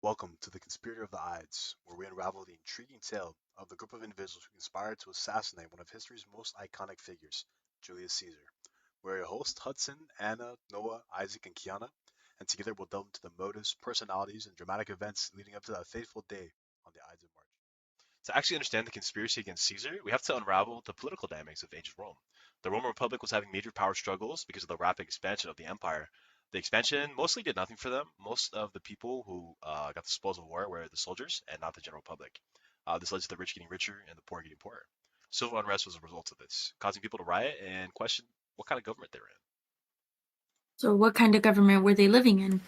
Welcome to the Conspirator of the Ides, where we unravel the intriguing tale of the group of individuals who conspired to assassinate one of history's most iconic figures, Julius Caesar. We're your hosts, Hudson, Anna, Noah, Isaac, and Keanna, and together we'll delve into the motives, personalities, and dramatic events leading up to that fateful day on the Ides of March. To actually understand the conspiracy against Caesar, we have to unravel the political dynamics of ancient Rome. The Roman Republic was having major power struggles because of the rapid expansion of the empire. The expansion mostly did nothing for them. Most of the people who got the spoils of war were the soldiers and not the general public. This led to the rich getting richer and the poor getting poorer. Civil unrest was a result of this, causing people to riot and question what kind of government they were in. So what kind of government were they living in?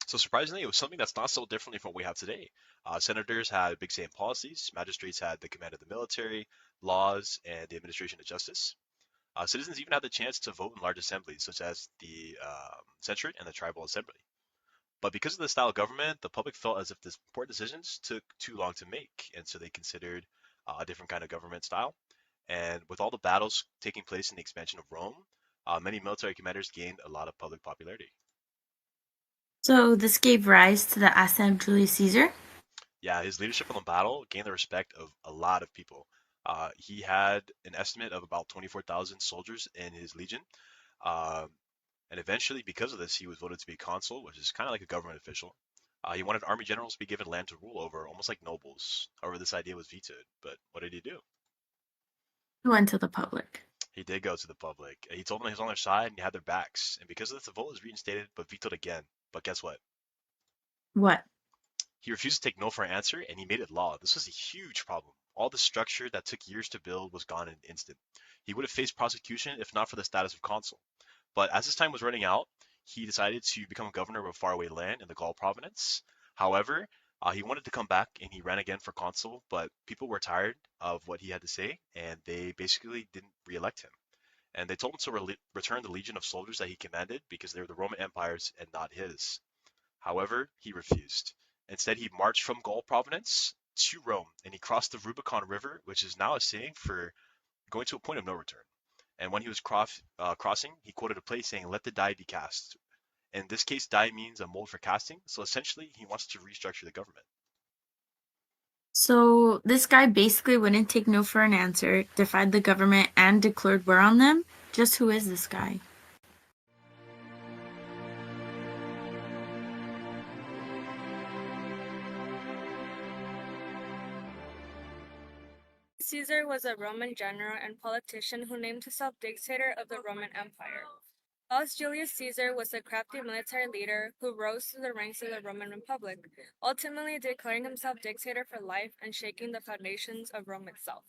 So surprisingly, it was something that's not so differently from what we have today. Senators had big say in policies. Magistrates had the command of the military, laws, and the administration of justice. Citizens even had the chance to vote in large assemblies, such as the Senate and the Tribal Assembly. But because of the style of government, the public felt as if these important decisions took too long to make, and so they considered a different kind of government style. And with all the battles taking place in the expansion of Rome, many military commanders gained a lot of public popularity. So this gave rise to the ascent of Julius Caesar? Yeah, his leadership on the battle gained the respect of a lot of people. He had an estimate of about 24,000 soldiers in his legion. Uh, and eventually, because of this, he was voted to be consul, which is kind of like a government official. He wanted army generals to be given land to rule over, almost like nobles. However, this idea was vetoed. But what did he do? He went to the public. He did go to the public. He told them he was on their side and he had their backs. And because of this, the vote was reinstated but vetoed again. But guess what? What? He refused to take no for an answer, and he made it law. This was a huge problem. All the structure that took years to build was gone in an instant. He would have faced prosecution if not for the status of consul. But as his time was running out, he decided to become governor of a faraway land in the Gaul province. However, he wanted to come back and he ran again for consul, but people were tired of what he had to say, and they basically didn't re-elect him. And they told him to return the legion of soldiers that he commanded because they were the Roman Empire's and not his. However, he refused. Instead, he marched from Gaul province to Rome, and he crossed the Rubicon River, which is now a saying for going to a point of no return. And when he was crossing, he quoted a place saying, "Let the die be cast." In this case, die means a mold for casting, so essentially he wants to restructure the government. So this guy basically wouldn't take no for an answer, defied the government, and declared war on them? Just who is this guy? Caesar was a Roman general and politician who named himself dictator of the Roman Empire. Thus, Julius Caesar was a crafty military leader who rose to the ranks of the Roman Republic, ultimately declaring himself dictator for life and shaking the foundations of Rome itself.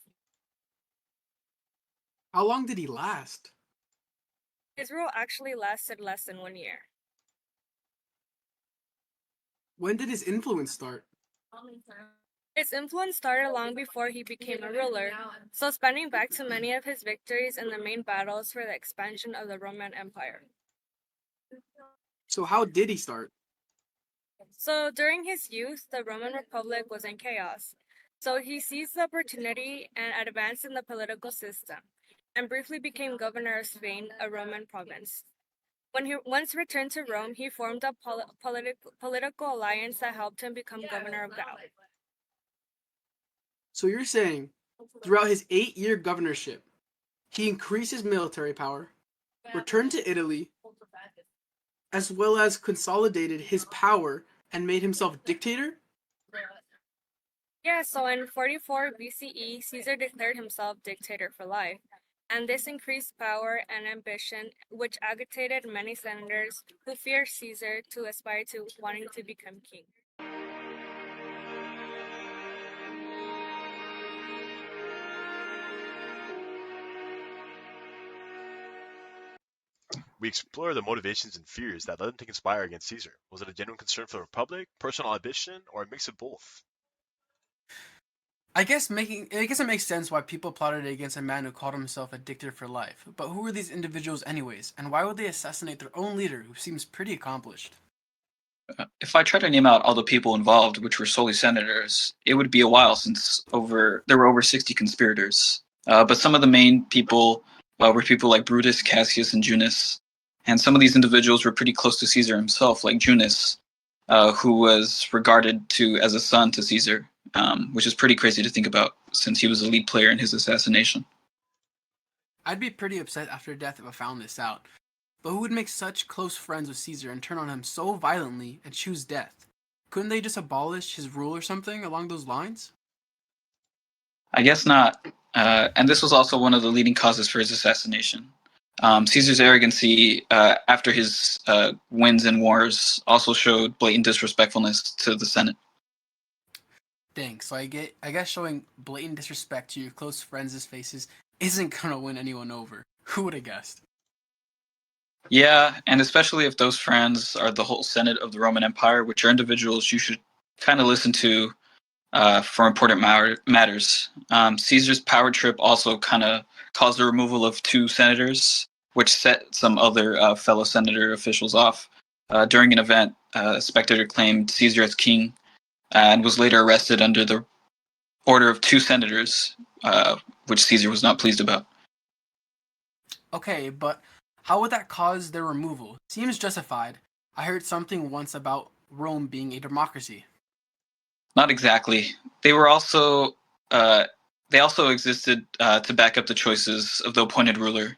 How long did he last? His rule actually lasted less than 1 year. When did his influence start? His influence started long before he became a ruler, so spanning back to many of his victories in the main battles for the expansion of the Roman Empire. So how did he start? So during his youth, the Roman Republic was in chaos. So he seized the opportunity and advanced in the political system, and briefly became governor of Spain, a Roman province. When he once returned to Rome, he formed a political alliance that helped him become governor of Gaul. So you're saying, throughout his 8-year governorship, he increased his military power, returned to Italy, as well as consolidated his power and made himself dictator? Yeah, so in 44 BCE, Caesar declared himself dictator for life, and this increased power and ambition, which agitated many senators who feared Caesar to aspire to wanting to become king. We explore the motivations and fears that led him to conspire against Caesar. Was it a genuine concern for the Republic, personal ambition, or a mix of both? I guess it makes sense why people plotted against a man who called himself a dictator for life. But who were these individuals anyways, and why would they assassinate their own leader who seems pretty accomplished? If I try to name out all the people involved, which were solely senators, it would be a while since there were over 60 conspirators. But some of the main people were people like Brutus, Cassius, and Junius. And some of these individuals were pretty close to Caesar himself, like Junius. who was regarded as a son to Caesar, which is pretty crazy to think about since he was a lead player in his assassination. I'd be pretty upset after death if I found this out. But who would make such close friends with Caesar and turn on him so violently and choose death? Couldn't they just abolish his rule or something along those lines? I guess not. And this was also one of the leading causes for his assassination. Caesar's arrogancy after his wins in wars also showed blatant disrespectfulness to the Senate. Dang, so I guess showing blatant disrespect to your close friends' faces isn't gonna win anyone over. Who would have guessed? Yeah, and especially if those friends are the whole Senate of the Roman Empire, which are individuals you should kind of listen to for important matters. Caesar's power trip also kind of caused the removal of 2 senators, which set some other fellow senator officials off. During an event, a spectator claimed Caesar as king and was later arrested under the order of 2 senators, which Caesar was not pleased about. Okay, but how would that cause their removal? Seems justified. I heard something once about Rome being a democracy. Not exactly. They were also they also existed to back up the choices of the appointed ruler.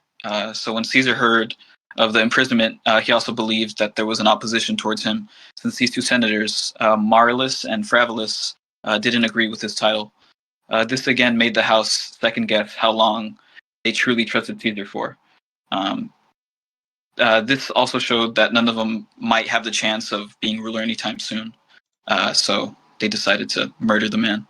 So when Caesar heard of the imprisonment, he also believed that there was an opposition towards him, since these 2 senators, Marillus and Fravellus, didn't agree with his title. This again made the House second guess how long they truly trusted Caesar for. This also showed that none of them might have the chance of being ruler anytime soon. So they decided to murder the man.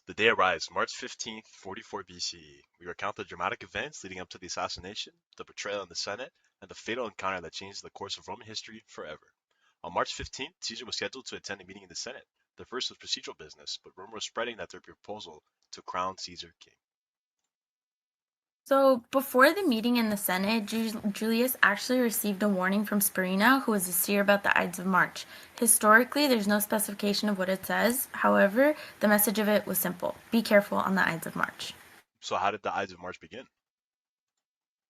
The day arrives, March 15th, 44 BCE. We recount the dramatic events leading up to the assassination, the betrayal in the Senate, and the fatal encounter that changed the course of Roman history forever. On March 15th, Caesar was scheduled to attend a meeting in the Senate. The first was procedural business, but rumors were spreading that their proposal to crown Caesar king. So, before the meeting in the Senate, Julius actually received a warning from Spurinna, who was a seer about the Ides of March. Historically, there's no specification of what it says. However, the message of it was simple: be careful on the Ides of March. So how did the Ides of March begin?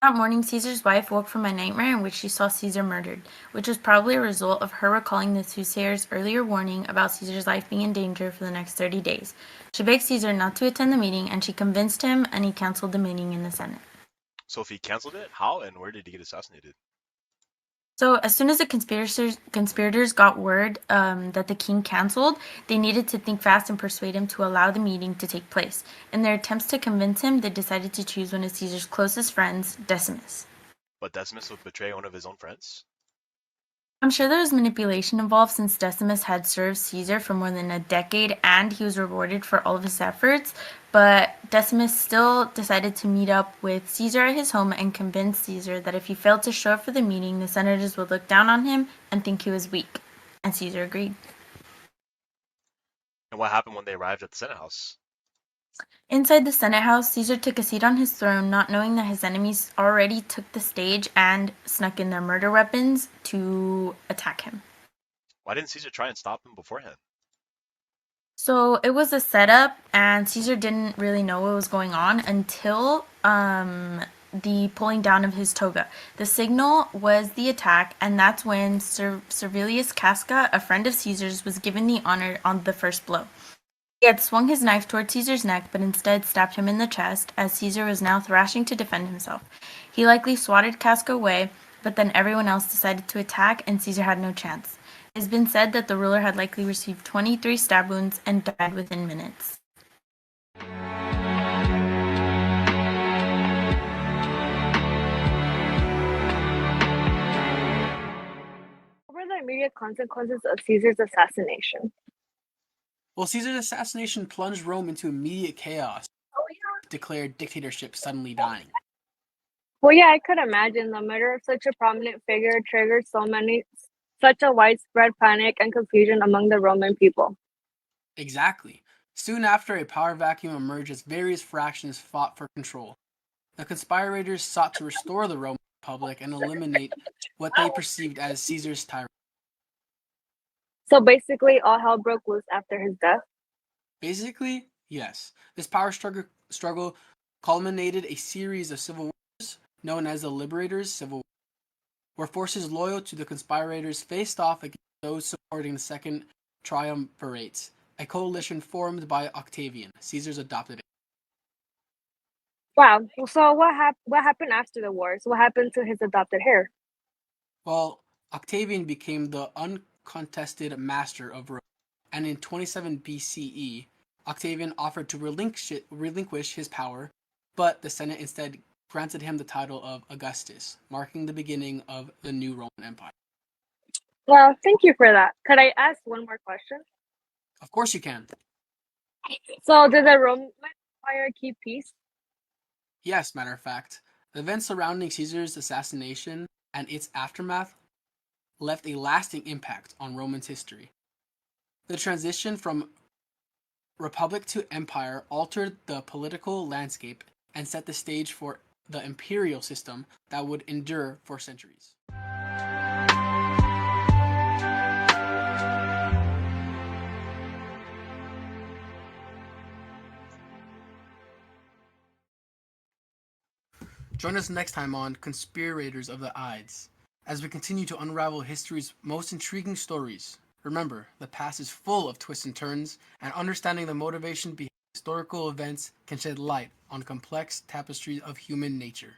That morning, Caesar's wife woke from a nightmare in which she saw Caesar murdered, which was probably a result of her recalling the soothsayer's earlier warning about Caesar's life being in danger for the next 30 days. She begged Caesar not to attend the meeting, and she convinced him, and he canceled the meeting in the Senate. So if he canceled it, how and where did he get assassinated? So as soon as the conspirators got word that the king canceled, they needed to think fast and persuade him to allow the meeting to take place. In their attempts to convince him, they decided to choose one of Caesar's closest friends, Decimus. But Decimus would betray one of his own friends? I'm sure there was manipulation involved since Decimus had served Caesar for more than a decade and he was rewarded for all of his efforts, but Decimus still decided to meet up with Caesar at his home and convince Caesar that if he failed to show up for the meeting, the senators would look down on him and think he was weak. And Caesar agreed. And what happened when they arrived at the Senate house? Inside the Senate house, Caesar took a seat on his throne, not knowing that his enemies already took the stage and snuck in their murder weapons to attack him. Why didn't Caesar try and stop him beforehand? So it was a setup, and Caesar didn't really know what was going on until the pulling down of his toga. The signal was the attack, and that's when Servilius Casca, a friend of Caesar's, was given the honor on the first blow. He had swung his knife toward Caesar's neck, but instead stabbed him in the chest, as Caesar was now thrashing to defend himself. He likely swatted Casca away, but then everyone else decided to attack, and Caesar had no chance. It has been said that the ruler had likely received 23 stab wounds and died within minutes. What were the immediate consequences of Caesar's assassination? Well, Caesar's assassination plunged Rome into immediate chaos, declared dictatorship suddenly dying. Well, yeah, I could imagine the murder of such a prominent figure triggered such a widespread panic and confusion among the Roman people. Exactly. Soon after, a power vacuum emerged as various factions fought for control. The conspirators sought to restore the Roman Republic and eliminate what they perceived as Caesar's tyranny. So basically, all hell broke loose after his death. Basically, Yes, this power struggle culminated a series of civil wars known as the Liberators' Civil War, where forces loyal to the conspirators faced off against those supporting the Second Triumvirate, a coalition formed by Octavian, Caesar's adopted. Wow. So what happened after the wars? What happened to his adopted heir? Well, Octavian became the uncontested master of Rome, and in 27 BCE, Octavian offered to relinquish his power, but the Senate instead granted him the title of Augustus, marking the beginning of the new Roman Empire. Well, thank you for that. Could I ask one more question? Of course you can. So did the Roman Empire keep peace? Yes, matter of fact, the events surrounding Caesar's assassination and its aftermath left a lasting impact on Roman's history. The transition from republic to empire altered the political landscape and set the stage for the imperial system that would endure for centuries. Join us next time on Conspirators of the Ides, as we continue to unravel history's most intriguing stories. Remember, the past is full of twists and turns, and understanding the motivation behind historical events can shed light on complex tapestries of human nature.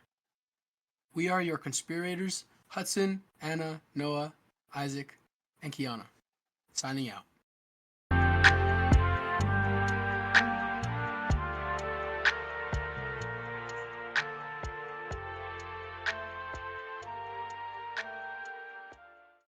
We are your conspirators, Hudson, Anna, Noah, Isaac, and Keanna. Signing out.